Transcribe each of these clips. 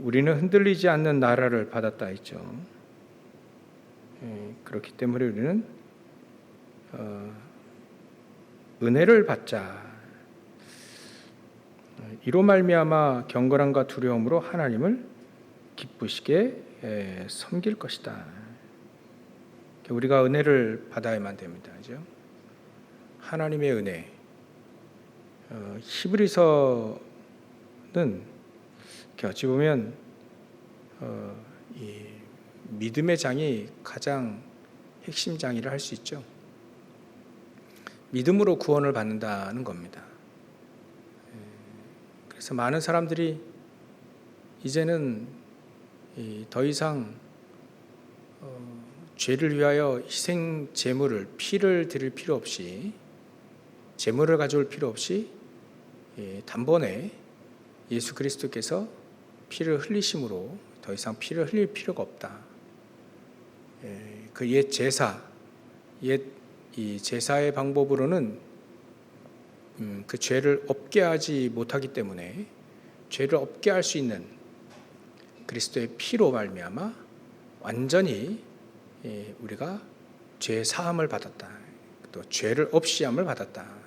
우리는 흔들리지 않는 나라를 받았다 했죠. 그렇기 때문에 우리는 은혜를 받자. 이로 말미암아 경건함과 두려움으로 하나님을 기쁘시게 섬길 것이다. 우리가 은혜를 받아야만 됩니다. 그죠? 하나님의 은혜. 히브리서는 어찌 보면 이 믿음의 장이 가장 핵심 장이라 할 수 있죠. 믿음으로 구원을 받는다는 겁니다. 그래서 많은 사람들이 이제는 더 이상 죄를 위하여 희생 제물을 피를 드릴 필요 없이 제물을 가져올 필요 없이 단번에 예수 그리스도께서 피를 흘리심으로 더 이상 피를 흘릴 필요가 없다. 그 옛 제사, 이 제사의 방법으로는 그 죄를 없게 하지 못하기 때문에 죄를 없게 할 수 있는 그리스도의 피로 말미암아 완전히 우리가 죄 사함을 받았다. 또 죄를 없이 함을 받았다.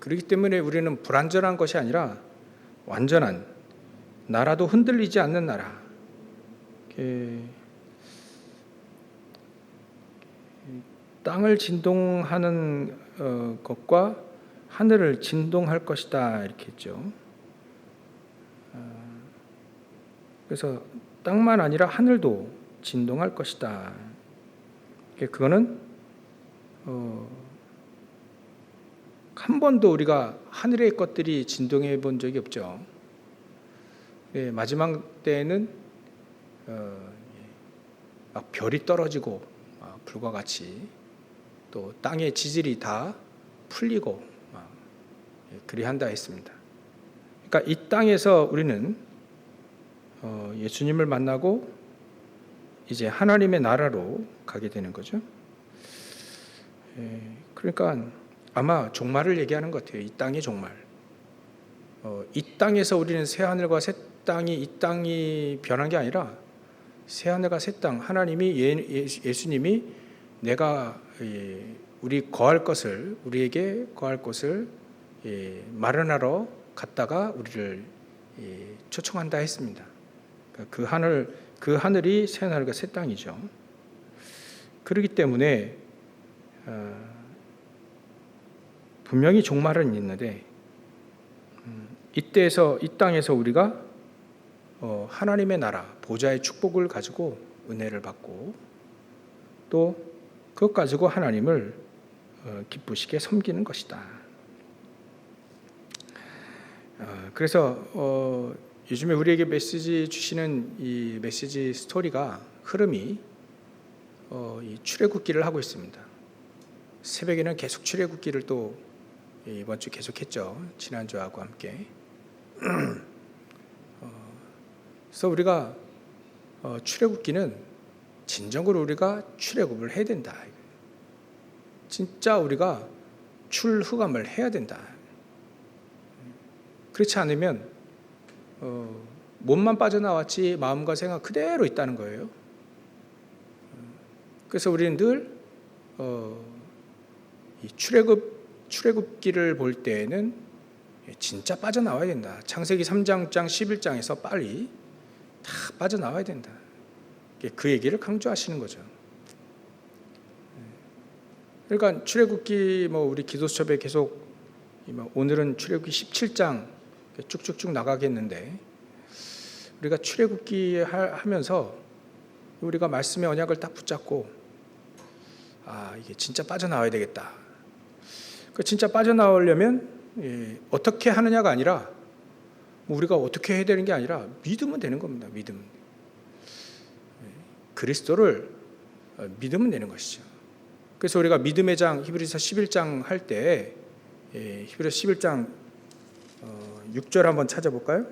그렇기 때문에 우리는 불완전한 것이 아니라 완전한 나라도 흔들리지 않는 나라. 땅을 진동하는 것과 하늘을 진동할 것이다 이렇게 했죠. 그래서 땅만 아니라 하늘도 진동할 것이다. 그거는 한 번도 우리가 하늘의 것들이 진동해 본 적이 없죠. 마지막 때에는 막 별이 떨어지고 불과 같이 또 땅의 지질이 다 풀리고 그리한다 했습니다. 그러니까 이 땅에서 우리는 예수님을 만나고 이제 하나님의 나라로 가게 되는 거죠. 그러니까 아마 종말을 얘기하는 것 같아요. 이 땅의 종말. 이 땅에서 우리는 새 하늘과 새 땅이 이 땅이 변한 게 아니라 새 하늘과 새 땅, 하나님이 예수님이 내가 우리에게 거할 것을 마련하러 갔다가 우리를 초청한다 했습니다. 그 하늘이 새 하늘과 새 땅이죠. 그렇기 때문에 분명히 종말은 있는데 이때에서 이 땅에서 우리가 하나님의 나라 보좌의 축복을 가지고 은혜를 받고 또 그것 가지고 하나님을 기쁘시게 섬기는 것이다. 그래서 요즘에 우리에게 메시지 주시는 이 메시지 스토리가 흐름이 이 출애굽기를 하고 있습니다. 새벽에는 계속 출애굽기를 또 이번 주 계속했죠. 지난주하고 함께. 그래서 우리가 출애굽기는 진정으로 우리가 출애굽을 해야 된다. 진짜 우리가 출후감을 해야 된다. 그렇지 않으면 몸만 빠져나왔지 마음과 생각 그대로 있다는 거예요. 그래서 우리는 늘 이 출애굽기를 볼 때에는 진짜 빠져나와야 된다. 창세기 3장 11장에서 빨리 다 빠져나와야 된다. 그 얘기를 강조하시는 거죠. 그러니까 출애굽기 우리 기도수첩에 계속 오늘은 출애굽기 17장 쭉쭉쭉 나가겠는데 우리가 출애굽기 하면서 우리가 말씀의 언약을 딱 붙잡고 이게 진짜 빠져나와야 되겠다. 그 진짜 빠져나오려면 어떻게 하느냐가 아니라 우리가 어떻게 해야 되는 게 아니라 믿으면 되는 겁니다. 믿음. 그리스도를 믿으면 되는 것이죠. 그래서 우리가 믿음의 장 히브리서 11장 할 때 히브리서 11장 6절 한번 찾아볼까요?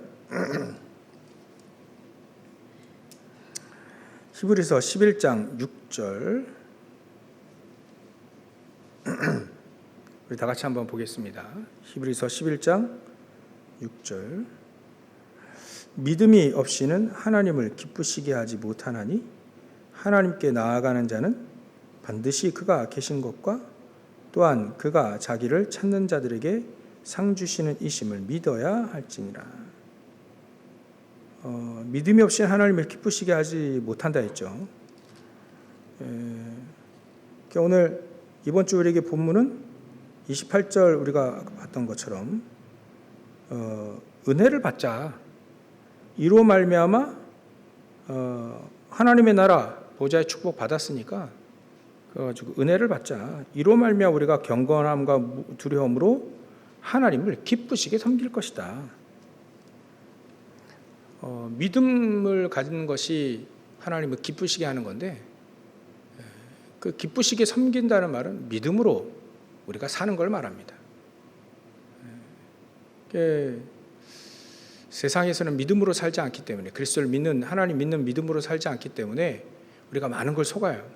히브리서 11장 6절 우리 다 같이 한번 보겠습니다. 히브리서 11장 6절 믿음이 없이는 하나님을 기쁘시게 하지 못하나니 하나님께 나아가는 자는 반드시 그가 계신 것과 또한 그가 자기를 찾는 자들에게 상 주시는 이심을 믿어야 할지니라. 믿음이 없이는 하나님을 기쁘시게 하지 못한다 했죠. 오늘 이번 주 우리에게 본문은 28절 우리가 봤던 것처럼 은혜를 받자. 이로 말미암아 하나님의 나라 보좌의 축복 받았으니까 그래가지고 은혜를 받자. 이로 말미암아 우리가 경건함과 두려움으로 하나님을 기쁘시게 섬길 것이다. 믿음을 가지는 것이 하나님을 기쁘시게 하는 건데, 그 기쁘시게 섬긴다는 말은 믿음으로 우리가 사는 걸 말합니다. 세상에서는 믿음으로 살지 않기 때문에, 그리스도를 믿는, 하나님 믿는 믿음으로 살지 않기 때문에 우리가 많은 걸 속아요.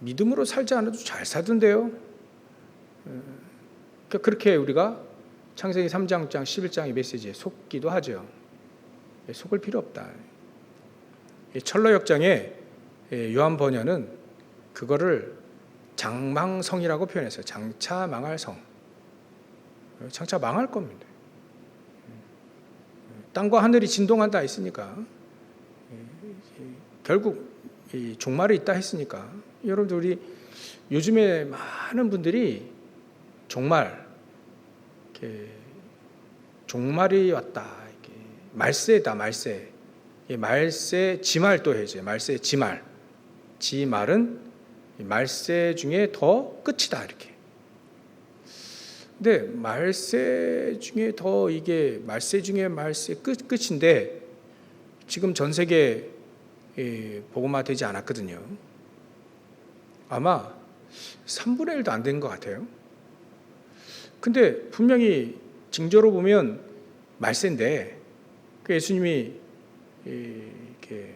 믿음으로 살지 않아도 잘 사던데요. 그렇게 우리가 창세기 3장 11장의 메시지에 속기도 하죠. 속을 필요 없다. 철로역정에 요한 번연은 그거를 장망성이라고 표현했어요. 장차 망할 성. 장차 망할 겁니다. 땅과 하늘이 진동한다 했으니까, 결국 종말이 있다 했으니까, 여러분들 우리 요즘에 많은 분들이 종말이 왔다, 말세다, 말세. 말세 지말 또 해야죠. 말세 지말. 지말은 말세 중에 더 끝이다, 이렇게. 근데 말세 중에 더, 이게 말세 중에 말세 끝인데 지금 전 세계 복음화 되지 않았거든요. 아마 3분의 1도 안 된 것 같아요. 근데 분명히 징조로 보면 말세인데, 그 예수님이 이렇게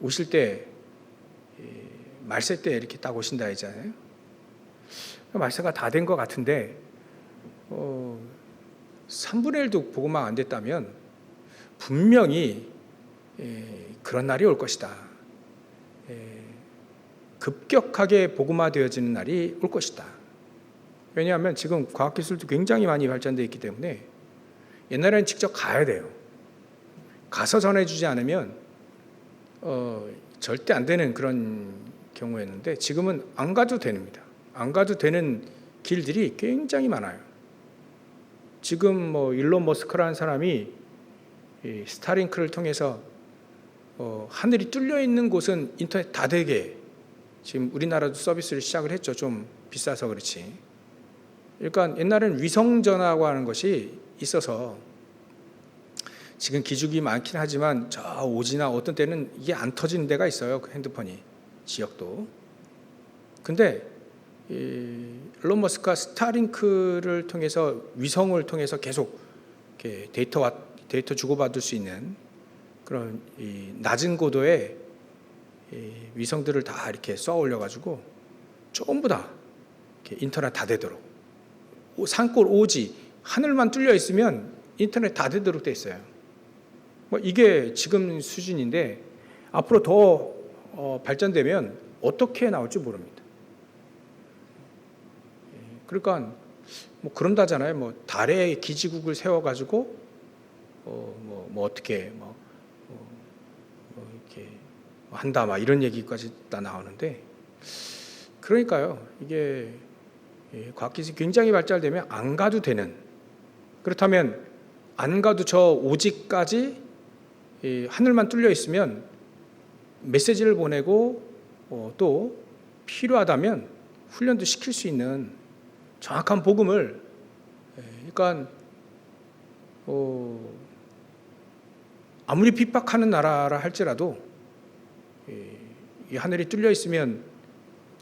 오실 때 말세 때 이렇게 딱 오신다 했잖아요. 말세가 다 된 것 같은데 3분의 1도 복음화 안 됐다면 분명히 그런 날이 올 것이다. 급격하게 복음화 되어지는 날이 올 것이다. 왜냐하면 지금 과학기술도 굉장히 많이 발전되어 있기 때문에 옛날에는 직접 가야 돼요. 가서 전해주지 않으면 절대 안 되는 그런 경우였는데 지금은 안 가도 됩니다. 안 가도 되는 길들이 굉장히 많아요. 지금 일론 머스크라는 사람이 스타링크를 통해서 하늘이 뚫려 있는 곳은 인터넷 다 되게, 지금 우리나라도 서비스를 시작을 했죠. 좀 비싸서 그렇지. 그러니까 옛날에는 위성전화라고 하는 것이 있어서, 지금 기죽이 많긴 하지만 저 오지나 어떤 때는 이게 안 터지는 데가 있어요. 그 핸드폰이, 지역도. 근데 일론 머스크가 스타링크를 통해서, 위성을 통해서 계속 이렇게 데이터 주고받을 수 있는 그런 낮은 고도의 위성들을 다 이렇게 쏘아 올려가지고 전부 다 이렇게 인터넷 다 되도록, 산골 오지 하늘만 뚫려 있으면 인터넷 다 되도록 돼 있어요. 이게 지금 수준인데 앞으로 더 발전되면 어떻게 나올지 모릅니다. 그러니까 그런다잖아요. 달에 기지국을 세워가지고 어떻게 이렇게 한다, 막 이런 얘기까지 다 나오는데, 그러니까요, 이게 과학기술이 굉장히 발달되면 안 가도 되는, 그렇다면 안 가도 저 오지까지 하늘만 뚫려 있으면 메시지를 보내고 또 필요하다면 훈련도 시킬 수 있는 정확한 복음을, 그러니까 아무리 핍박하는 나라라 할지라도 이 하늘이 뚫려 있으면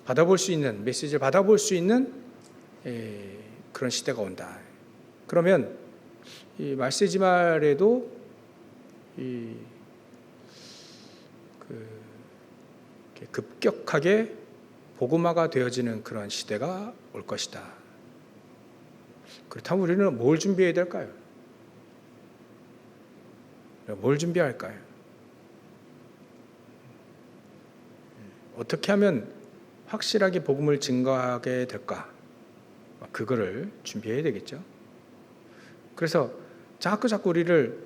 받아볼 수 있는, 메시지를 받아볼 수 있는 그런 시대가 온다. 그러면 이 말세지 말에도 급격하게 복음화가 되어지는 그런 시대가 올 것이다. 그렇다면 우리는 뭘 준비해야 될까요? 뭘 준비할까요? 어떻게 하면 확실하게 복음을 증거하게 될까? 그거를 준비해야 되겠죠. 그래서 자꾸 우리를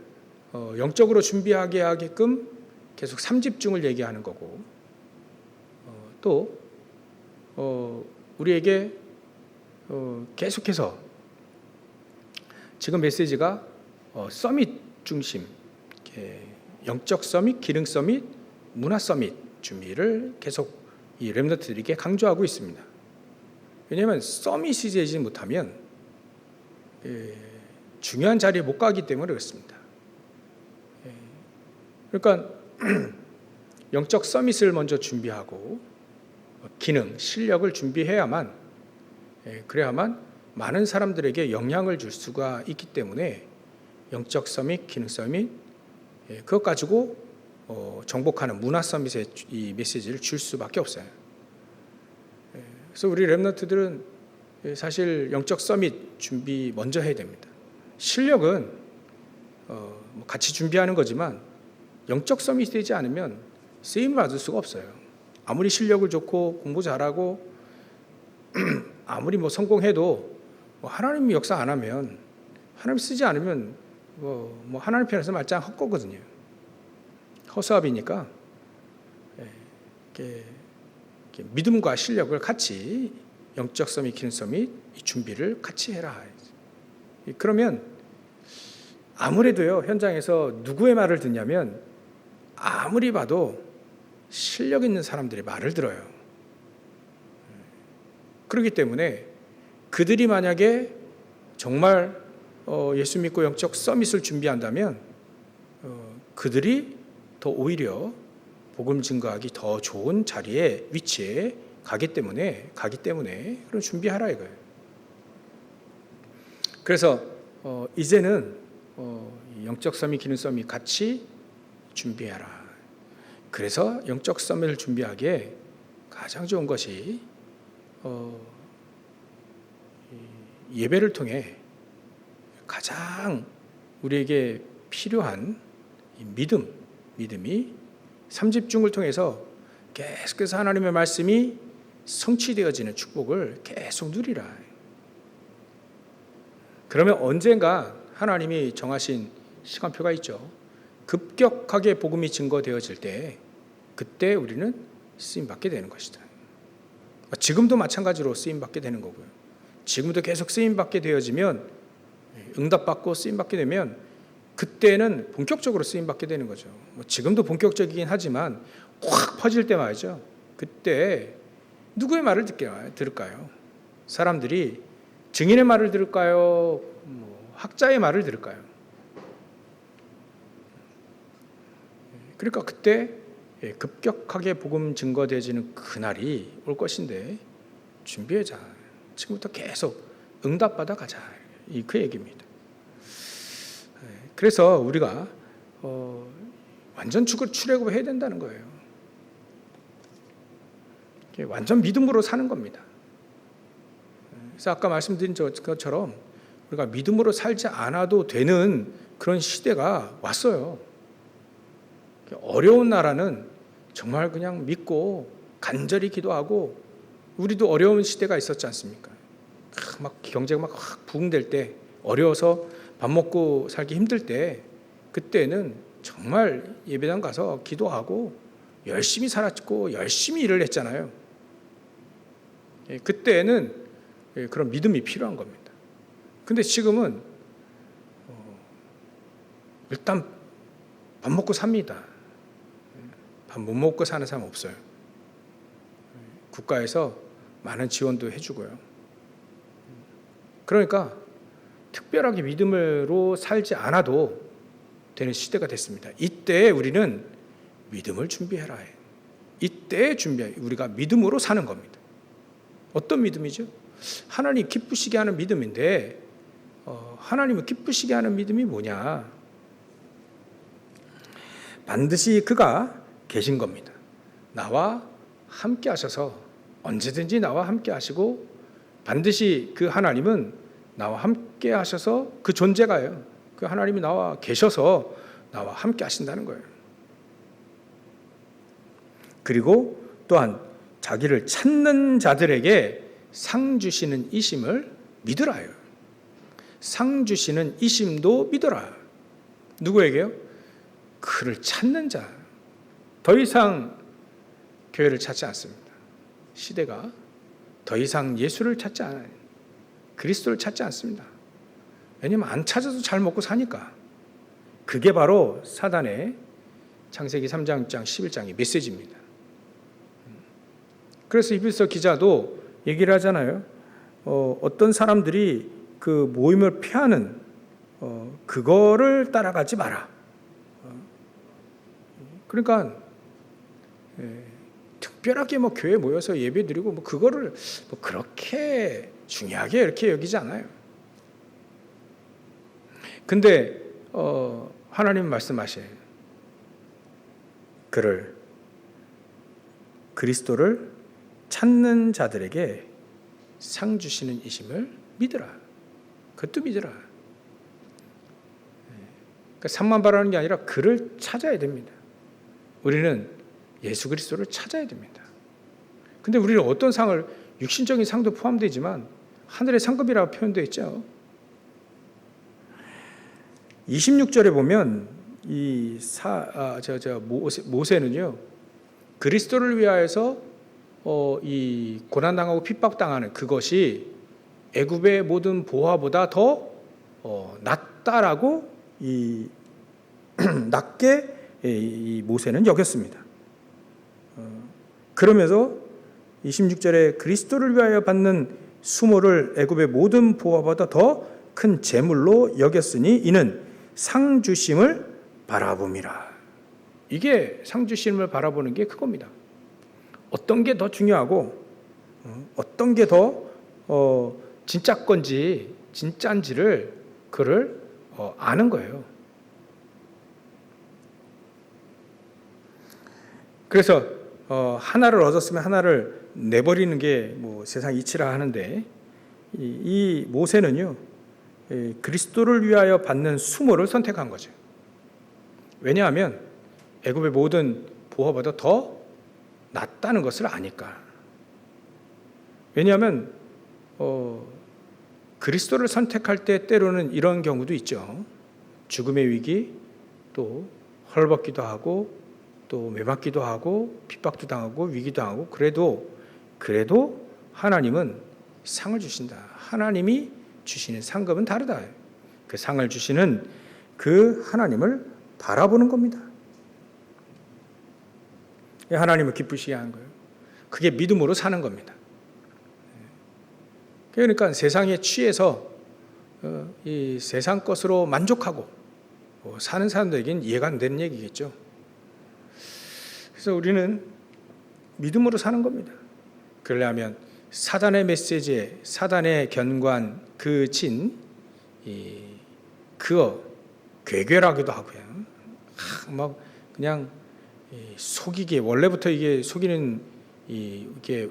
영적으로 준비하게 하게끔 계속 3집중을 얘기하는 거고, 또 우리에게 계속해서 지금 메시지가 서밋 중심, 영적 서밋, 기능 서밋, 문화 서밋 준비를 계속 이 렘넌트들에게 강조하고 있습니다. 왜냐하면 서밋이 되지 못하면 중요한 자리에 못 가기 때문에 그렇습니다. 그러니까 영적 서밋을 먼저 준비하고 기능, 실력을 준비해야만, 그래야만 많은 사람들에게 영향을 줄 수가 있기 때문에 영적 서밋, 기능 서밋, 그것 가지고 정복하는 문화 서밋의 이 메시지를 줄 수밖에 없어요. 그래서 우리 렘넌트들은 사실 영적 서밋 준비 먼저 해야 됩니다. 실력은 같이 준비하는 거지만 영적 서밋이 되지 않으면 쓰임을 받을 수가 없어요. 아무리 실력을 좋고 공부 잘하고 아무리 성공해도 하나님이 역사 안 하면, 하나님 쓰지 않으면 하나님 편에서 말짱 헛거거든요. 허수아비니까 믿음과 실력을 같이, 영적 서밋, 기능 서밋 이 준비를 같이 해라. 그러면 아무래도요, 현장에서 누구의 말을 듣냐면 아무리 봐도 실력 있는 사람들의 말을 들어요. 그렇기 때문에 그들이 만약에 정말 예수 믿고 영적 서밋을 준비한다면 그들이 더 오히려 복음 증거하기 더 좋은 자리에, 위치에 가기 때문에 그런 준비하라 이거예요. 그래서 이제는 영적 서밋, 기능 서밋 같이 준비해라. 그래서 영적 서밋을 준비하기에 가장 좋은 것이 예배를 통해 가장 우리에게 필요한 믿음이 3집중을 통해서 계속해서 하나님의 말씀이 성취되어지는 축복을 계속 누리라. 그러면 언젠가 하나님이 정하신 시간표가 있죠. 급격하게 복음이 증거되어질 때 그때 우리는 쓰임받게 되는 것이다. 지금도 마찬가지로 쓰임받게 되는 거고요. 지금도 계속 쓰임받게 되어지면, 응답받고 쓰임받게 되면 그때는 본격적으로 쓰임받게 되는 거죠. 지금도 본격적이긴 하지만 확 퍼질 때 말이죠. 그때 누구의 말을 들을까요? 사람들이 증인의 말을 들을까요? 학자의 말을 들을까요? 그러니까 그때 급격하게 복음 증거되어지는 그날이 올 것인데 준비하자. 지금부터 계속 응답받아 가자. 그 얘기입니다. 그래서 우리가 완전 출애굽을 해야 된다는 거예요. 완전 믿음으로 사는 겁니다. 그래서 아까 말씀드린 것처럼 우리가 믿음으로 살지 않아도 되는 그런 시대가 왔어요. 어려운 나라는 정말 그냥 믿고 간절히 기도하고, 우리도 어려운 시대가 있었지 않습니까? 막 경제가 막 확 부흥될 때, 어려워서 밥 먹고 살기 힘들 때, 그때는 정말 예배당 가서 기도하고 열심히 살았고 열심히 일을 했잖아요. 그때는 그런 믿음이 필요한 겁니다. 근데 지금은 일단 밥 먹고 삽니다. 밥 못 먹고 사는 사람 없어요. 국가에서 많은 지원도 해주고요. 그러니까 특별하게 믿음으로 살지 않아도 되는 시대가 됐습니다. 이때 우리는 믿음을 준비해라 해요. 이때 우리가 믿음으로 사는 겁니다. 어떤 믿음이죠? 하나님 기쁘시게 하는 믿음인데, 하나님을 기쁘시게 하는 믿음이 뭐냐? 반드시 그가 계신 겁니다. 나와 함께 하셔서, 언제든지 나와 함께 하시고, 반드시 그 하나님은 나와 함께 하셔서, 그 존재가요, 그 하나님이 나와 계셔서 나와 함께 하신다는 거예요. 그리고 또한 자기를 찾는 자들에게 상 주시는 이심을 믿으라요. 상 주시는 이심도 믿어라. 누구에게요? 그를 찾는 자. 더 이상 교회를 찾지 않습니다. 시대가 더 이상 예수를 찾지 않아요. 그리스도를 찾지 않습니다. 왜냐하면 안 찾아도 잘 먹고 사니까. 그게 바로 사단의 창세기 3장 11장의 메시지입니다. 그래서 히브리서 기자도 얘기를 하잖아요. 어떤 사람들이 그 모임을 피하는 그거를 따라가지 마라. 그러니까 특별하게 뭐 교회 모여서 예배드리고 뭐 그거를 뭐 그렇게 중요하게 이렇게 여기지 않아요. 근데 하나님 말씀하셔요. 그를 그리스도를 찾는 자들에게 상 주시는 이심을 믿으라. 그것도 믿으라. 그러니까 상만 바라는 게 아니라 그를 찾아야 됩니다. 우리는 예수 그리스도를 찾아야 됩니다. 근데 우리는 어떤 상을, 육신적인 상도 포함되지만 하늘의 상급이라고 표현되어 있죠. 26절에 보면 모세는요, 그리스도를 위하여서 이 고난당하고 핍박당하는 그것이 애굽의 모든 보화보다 더 낫다라고 낮게 이 모세는 여겼습니다. 그러면서 26절에 그리스도를 위하여 받는 수모를 애굽의 모든 보화보다 더 큰 재물로 여겼으니 이는 상 주심을 바라봄이라. 이게 상 주심을 바라보는 게 그겁니다. 어떤 게 더 중요하고 어떤 게 더 진짜 건지 진짜인지를 그를 아는 거예요. 그래서 하나를 얻었으면 하나를 내버리는 게 뭐 세상 이치라 하는데 이 모세는요, 그리스도를 위하여 받는 수모를 선택한 거죠. 왜냐하면 애굽의 모든 보화보다 더 낫다는 것을 아니까. 왜냐하면 그리스도를 선택할 때 때로는 이런 경우도 있죠. 죽음의 위기, 또 헐벗기도 하고 또 매맞기도 하고 핍박도 당하고 위기도 당하고 그래도 하나님은 상을 주신다. 하나님이 주시는 상급은 다르다. 그 상을 주시는 그 하나님을 바라보는 겁니다. 하나님을 기쁘시게 하는 거예요. 그게 믿음으로 사는 겁니다. 그러니까 세상에 취해서 이 세상 것으로 만족하고 사는 사람들에게는 이해가 안 되는 얘기겠죠. 그래서 우리는 믿음으로 사는 겁니다. 그러려면 사단의 메시지에 사단의 견고한 그 그거 괴괴라기도 하고요. 막 그냥 속이기, 원래부터 이게 속이는 이게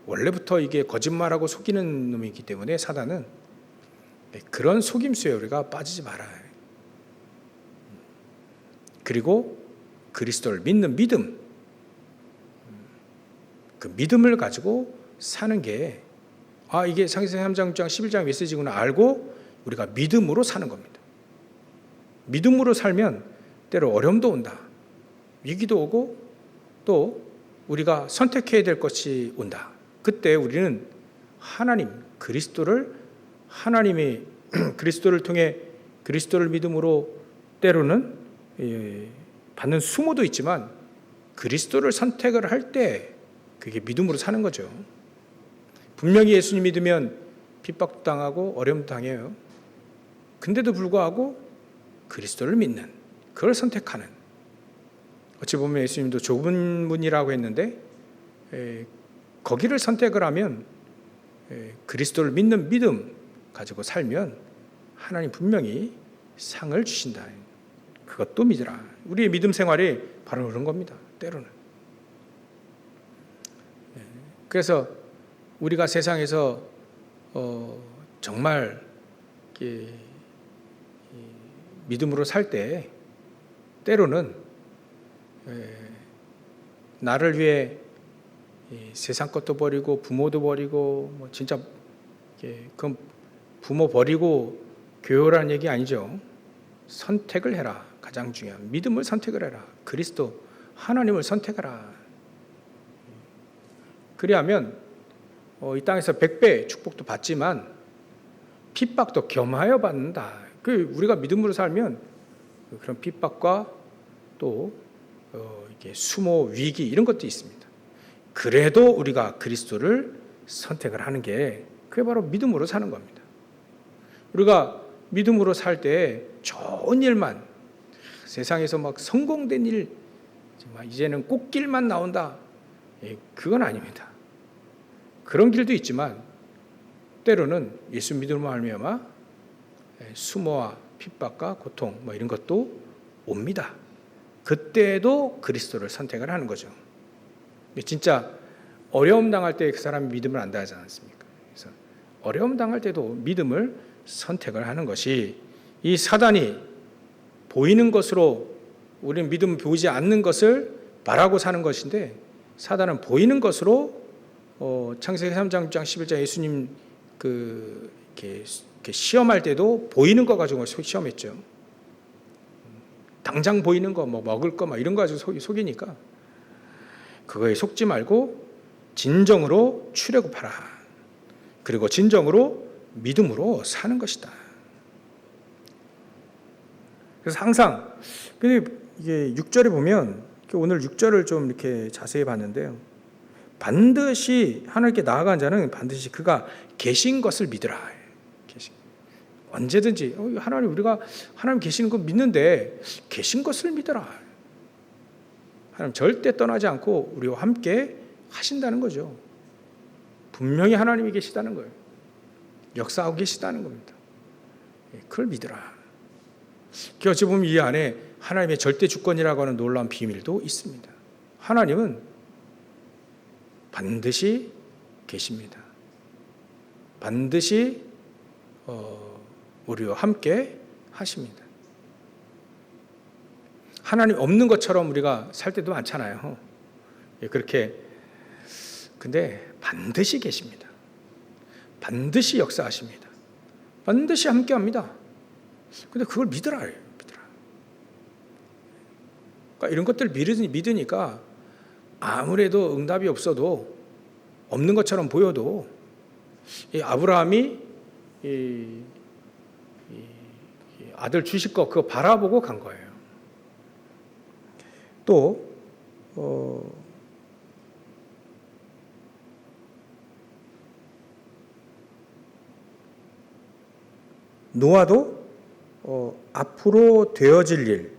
원래부터 이게 거짓말하고 속이는 놈이기 때문에 사단은 그런 속임수에 우리가 빠지지 말아요. 그리고 그리스도를 믿는 믿음, 그 믿음을 가지고 사는 게 이게 창세기 3장 11장 메시지구나 알고 우리가 믿음으로 사는 겁니다. 믿음으로 살면 때로 어려움도 온다. 위기도 오고 또 우리가 선택해야 될 것이 온다. 그때 우리는 하나님이 그리스도를 통해 그리스도를 믿음으로 때로는 받는 수모도 있지만 그리스도를 선택을 할 때 그게 믿음으로 사는 거죠. 분명히 예수님 믿으면 핍박도 당하고 어려움도 당해요. 근데도 불구하고 그리스도를 믿는, 그걸 선택하는. 어찌 보면 예수님도 좁은 문이라고 했는데 거기를 선택을 하면 그리스도를 믿는 믿음 가지고 살면 하나님 분명히 상을 주신다. 그것도 믿으라. 우리의 믿음 생활이 바로 그런 겁니다. 때로는. 그래서 우리가 세상에서 정말 믿음으로 살 때 때로는 나를 위해 세상 것도 버리고 부모도 버리고 뭐 진짜 그건 부모 버리고 교회라는 얘기 아니죠. 선택을 해라. 가장 중요한 믿음을 선택을 해라. 그리스도 하나님을 선택하라. 그리하면 이 땅에서 100배 축복도 받지만 핍박도 겸하여 받는다. 우리가 믿음으로 살면 그런 핍박과 또 이게 수모 위기 이런 것도 있습니다. 그래도 우리가 그리스도를 선택을 하는 게 그게 바로 믿음으로 사는 겁니다. 우리가 믿음으로 살 때 좋은 일만 세상에서 막 성공된 일 정말 이제는 꽃길만 나온다. 그건 아닙니다. 그런 길도 있지만 때로는 예수 믿음으로 말미암아 수모와 핍박과 고통 뭐 이런 것도 옵니다. 그때도 그리스도를 선택을 하는 거죠. 진짜 어려움 당할 때 그 사람이 믿음을 안다 하지 않습니까? 그래서 어려움 당할 때도 믿음을 선택을 하는 것이 이 사단이 보이는 것으로 우리는 믿음 보이지 않는 것을 바라고 사는 것인데 사단은 보이는 것으로 창세기 3장 6장 11장 예수님 이렇게 시험할 때도 보이는 거 가지고 시험했죠. 당장 보이는 거 뭐 먹을 거 막 이런 거 가지고 속이니까 그거에 속지 말고 진정으로 출애굽하라. 그리고 진정으로 믿음으로 사는 것이다. 그래서 항상 근데 이게 6절에 보면 오늘 6절을 좀 이렇게 자세히 봤는데요. 반드시 하나님께 나아간 자는 반드시 그가 계신 것을 믿으라. 언제든지 하나님 우리가 하나님 계시는 거 믿는데 계신 것을 믿어라. 하나님 절대 떠나지 않고 우리와 함께 하신다는 거죠. 분명히 하나님이 계시다는 거예요. 역사하고 계시다는 겁니다. 그걸 믿어라. 어찌 보면 이 안에 하나님의 절대 주권이라고 하는 놀라운 비밀도 있습니다. 하나님은 반드시 계십니다. 반드시 우리와 함께 하십니다. 하나님 없는 것처럼 우리가 살 때도 많잖아요. 그렇게 근데 반드시 계십니다. 반드시 역사하십니다. 반드시 함께 합니다. 근데 그걸 믿으라. 그러니까 이런 것들 믿으니까 아무래도 응답이 없어도 없는 것처럼 보여도 이 아브라함이 아들 주실 거 그거 바라보고 간 거예요. 또 노아도 앞으로 되어질 일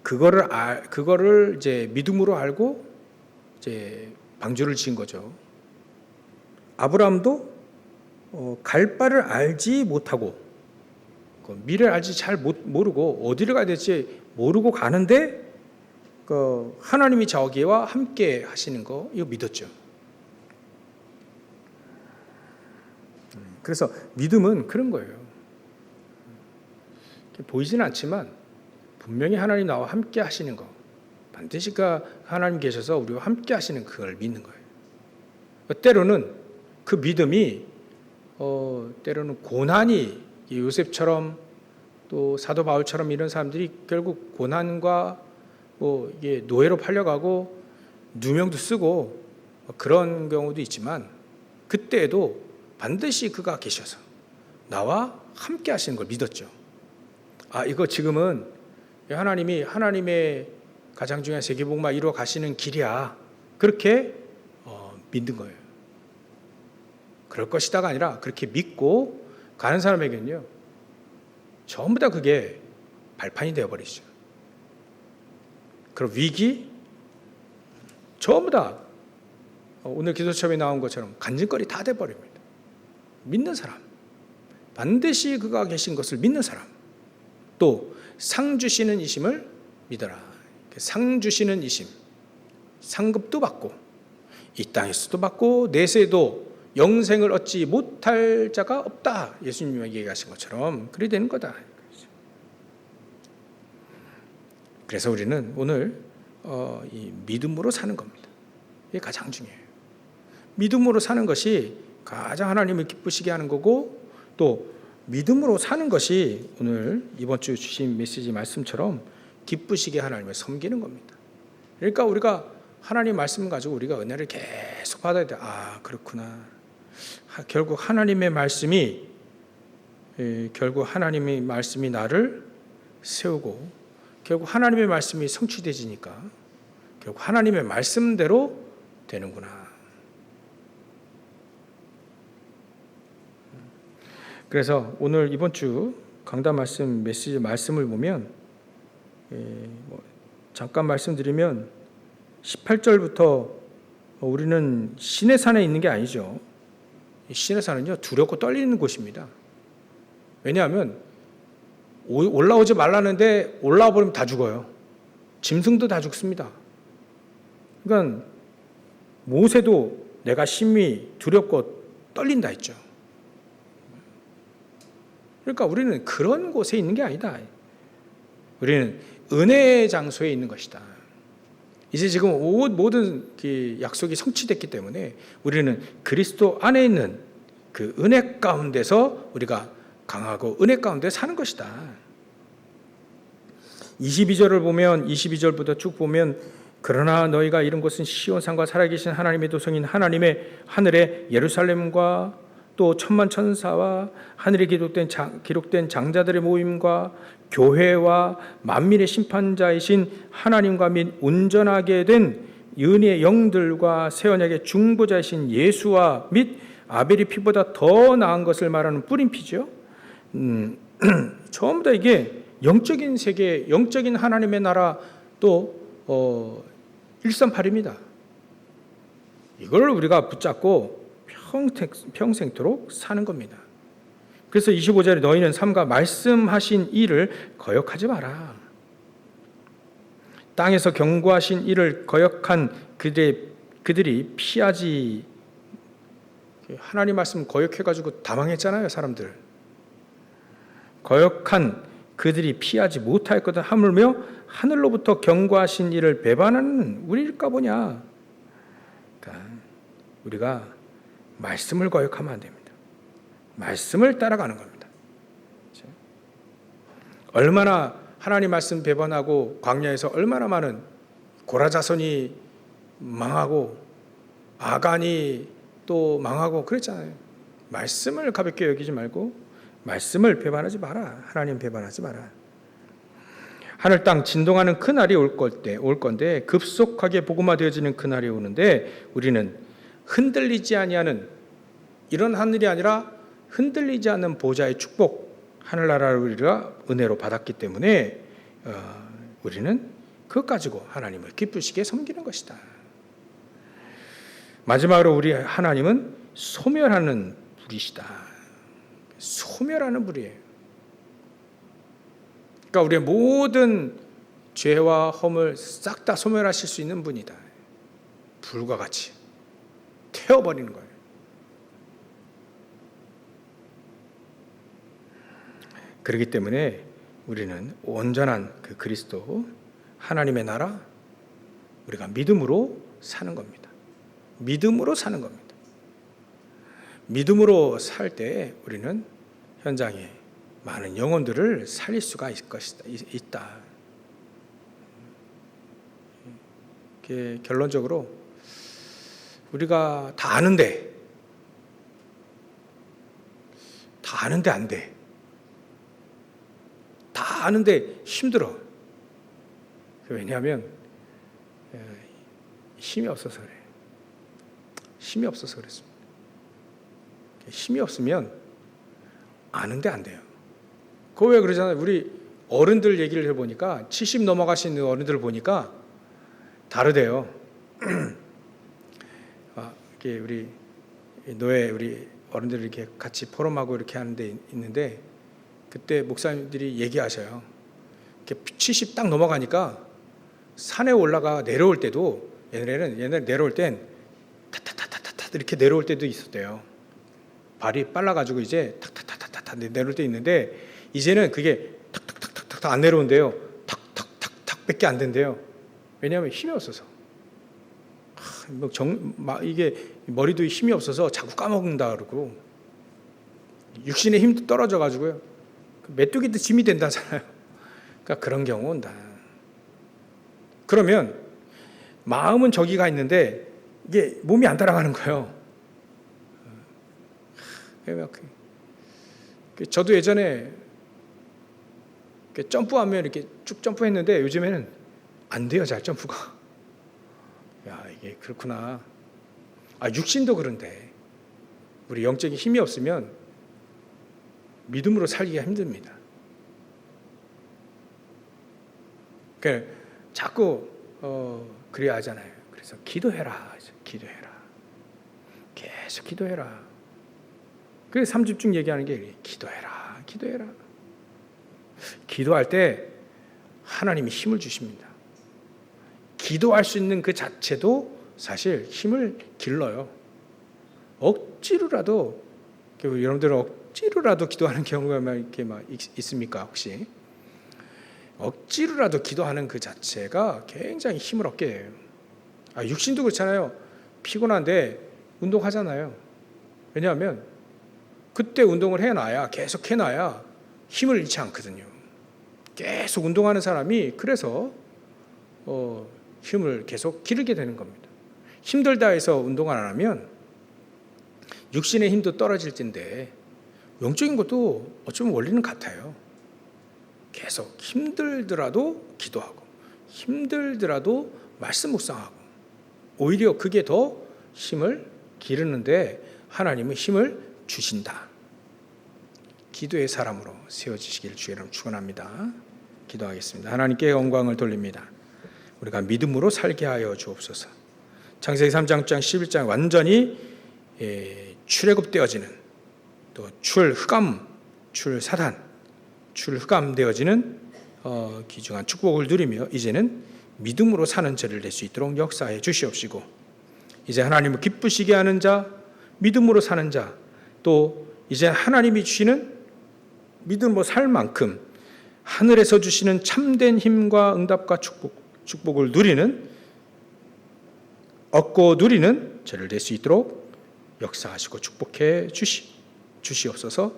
그거를 이제 믿음으로 알고 이제 방주를 지은 거죠. 아브라함도 갈 바를 알지 못하고 미래를 알지 잘 모르고 어디를 가야 될지 모르고 가는데 하나님이 자기와 함께 하시는 거 이거 믿었죠. 그래서 믿음은 그런 거예요. 보이지는 않지만 분명히 하나님 나와 함께 하시는 거 반드시 하나님 계셔서 우리와 함께 하시는 그걸 믿는 거예요. 때로는 그 믿음이 때로는 고난이 요셉처럼 또 사도 바울처럼 이런 사람들이 결국 고난과 이게 노예로 팔려가고 누명도 쓰고 그런 경우도 있지만 그때에도 반드시 그가 계셔서 나와 함께 하시는 걸 믿었죠. 이거 지금은 하나님이 하나님의 가장 중요한 세계복음화 이루어 가시는 길이야. 그렇게 믿는 거예요. 그럴 것이다가 아니라 그렇게 믿고 가는 사람에게는요. 전부 다 그게 발판이 되어버리죠. 그럼 위기 전부 다 오늘 기도처럼에 나온 것처럼 간증거리 다 돼버립니다. 믿는 사람 반드시 그가 계신 것을 믿는 사람 또 상 주시는 이심을 믿어라. 상 주시는 이심 상급도 받고 이 땅에서도 받고 내세도 영생을 얻지 못할 자가 없다. 예수님이 얘기하신 것처럼 그리 되는 거다. 그래서 우리는 오늘 이 믿음으로 사는 겁니다. 이게 가장 중요해요. 믿음으로 사는 것이 가장 하나님을 기쁘시게 하는 거고, 또 믿음으로 사는 것이 오늘 이번 주 주신 메시지 말씀처럼 기쁘시게 하나님을 섬기는 겁니다. 그러니까 우리가 하나님 말씀 가지고 우리가 은혜를 계속 받아야 돼. 아, 그렇구나. 결국 하나님의 말씀이 나를 세우고, 결국 하나님의 말씀이 성취되지니까 결국 하나님의 말씀대로 되는구나. 그래서 오늘 이번 주 강단 말씀 메시지 말씀을 보면 잠깐 말씀드리면 18절부터 우리는 신의 산에 있는 게 아니죠. 신의 산은요, 두렵고 떨리는 곳입니다. 왜냐하면 올라오지 말라는데 올라와 버리면 다 죽어요. 짐승도 다 죽습니다. 그러니까 모세도 내가 심히 두렵고 떨린다 했죠. 그러니까 우리는 그런 곳에 있는 게 아니다. 우리는 은혜의 장소에 있는 것이다. 이제 지금 모든 약속이 성취됐기 때문에 우리는 그리스도 안에 있는 그 은혜 가운데서 우리가 강하고 은혜 가운데 사는 것이다. 22절을 보면 22절부터 쭉 보면 그러나 너희가 이른 곳은 시온산과 살아계신 하나님의 도성인 하나님의 하늘의 예루살렘과 또 천만 천사와 하늘에 기록된 장자들의 모임과 교회와 만민의 심판자이신 하나님과 및 온전하게 된 은혜의 영들과 새 언약의 중보자이신 예수와 및 아벨의 피보다 더 나은 것을 말하는 뿌린 피죠. 처음부터 이게 영적인 세계, 영적인 하나님의 나라, 또 일삼팔입니다. 이걸 우리가 붙잡고 평생토록 사는 겁니다. 그래서 25절에 너희는 삼가 말씀하신 일을 거역하지 마라. 땅에서 경고하신 일을 거역한 그들이 피하지, 하나님 말씀 거역해가지고 다 망했잖아요, 사람들. 거역한 그들이 피하지 못할 거다 하물며 하늘로부터 경고하신 일을 배반하는 우리일까 보냐. 그러니까 우리가 말씀을 거역하면 안 됩니다. 말씀을 따라가는 겁니다. 얼마나 하나님 말씀 배반하고 광야에서 얼마나 많은 고라자손이 망하고 아간이 또 망하고 그랬잖아요. 말씀을 가볍게 여기지 말고 말씀을 배반하지 마라. 하나님 배반하지 마라. 하늘 땅 진동하는 그날이 올 건데 급속하게 복음화되어지는 그날이 오는데 우리는 흔들리지 아니하는, 이런 하늘이 아니라 흔들리지 않는 보좌의 축복, 하늘나라를 우리가 은혜로 받았기 때문에 우리는 그것 가지고 하나님을 기쁘시게 섬기는 것이다. 마지막으로 우리 하나님은 소멸하는 분이시다. 소멸하는 분이에요. 그러니까 우리의 모든 죄와 허물 싹 다 소멸하실 수 있는 분이다. 불과 같이 태워버리는 거예요. 그렇기 때문에 우리는 온전한 그 그리스도 하나님의 나라, 우리가 믿음으로 사는 겁니다. 믿음으로 사는 겁니다. 믿음으로 살 때 우리는 현장에 많은 영혼들을 살릴 수가 있다. 결론적으로 우리가 다 아는데 안 돼. 다 아는데 힘들어. 왜냐하면 힘이 없어서 그래. 힘이 없어서 그랬습니다. 힘이 없으면 아는데 안 돼요. 그거 왜 그러잖아요. 우리 어른들 얘기를 해보니까 70 넘어가신 어른들을 보니까 다르대요. 이렇게 우리 노예 우리 어른들 이렇게 같이 포럼하고 이렇게 하는데 있는데 그때 목사님들이 얘기하셔요. 이렇게 70 딱 넘어가니까 산에 올라가 내려올 때도 옛날에 내려올 땐 타타타타타 이렇게 내려올 때도 있었대요. 발이 빨라가지고 이제 탁탁탁탁탁 내려올 때 있는데 이제는 그게 탁탁탁탁탁 안 내려온대요. 탁탁탁탁 밖에 안 된대요. 왜냐하면 힘이 없어서. 이게 머리도 힘이 없어서 자꾸 까먹는다 그러고 육신의 힘도 떨어져 가지고요. 메뚜기도 짐이 된다잖아요. 그러니까 그런 경우 온다. 그러면 마음은 저기가 있는데 이게 몸이 안 따라가는 거예요. 저도 예전에 점프하면 이렇게 쭉 점프했는데 요즘에는 안 돼요, 잘 점프가. 야, 이게 그렇구나. 육신도 그런데 우리 영적인 힘이 없으면 믿음으로 살기가 힘듭니다. 그러니까 자꾸 그래야 하잖아요. 그래서 기도해라, 기도해라, 계속 기도해라. 그래서 3집중 얘기하는 게 기도해라, 기도해라. 기도할 때 하나님이 힘을 주십니다. 기도할 수 있는 그 자체도 사실 힘을 길러요. 억지로라도, 여러분들은 억지로라도 기도하는 경우가 이렇게 있습니까? 혹시 억지로라도 기도하는 그 자체가 굉장히 힘을 얻게 해요. 육신도 그렇잖아요. 피곤한데 운동하잖아요. 왜냐하면 그때 운동을 해놔야, 계속 해놔야 힘을 잃지 않거든요. 계속 운동하는 사람이 그래서 힘을 계속 기르게 되는 겁니다. 힘들다 해서 운동을 안 하면 육신의 힘도 떨어질 텐데 영적인 것도 어쩌면 원리는 같아요. 계속 힘들더라도 기도하고 힘들더라도 말씀 묵상하고 오히려 그게 더 힘을 기르는데 하나님은 힘을 주신다. 기도의 사람으로 세워지시길 주의 이름으로 축원합니다. 기도하겠습니다. 하나님께 영광을 돌립니다. 우리가 믿음으로 살게 하여 주옵소서. 창세기 3장 11장 완전히 출애굽되어지는 또 출흑암, 출사단, 출흑암되어지는 귀중한 축복을 누리며 이제는 믿음으로 사는 저를 낼 수 있도록 역사해 주시옵시고 이제 하나님을 기쁘시게 하는 자, 믿음으로 사는 자, 또 이제 하나님이 주시는 믿음으로 살 만큼 하늘에서 주시는 참된 힘과 응답과 축복을 누리는, 얻고 누리는 저를 낼 수 있도록 역사하시고 축복해 주시옵소서.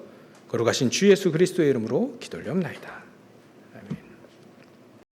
거룩하신 주 예수 그리스도의 이름으로 기도를 옵나이다.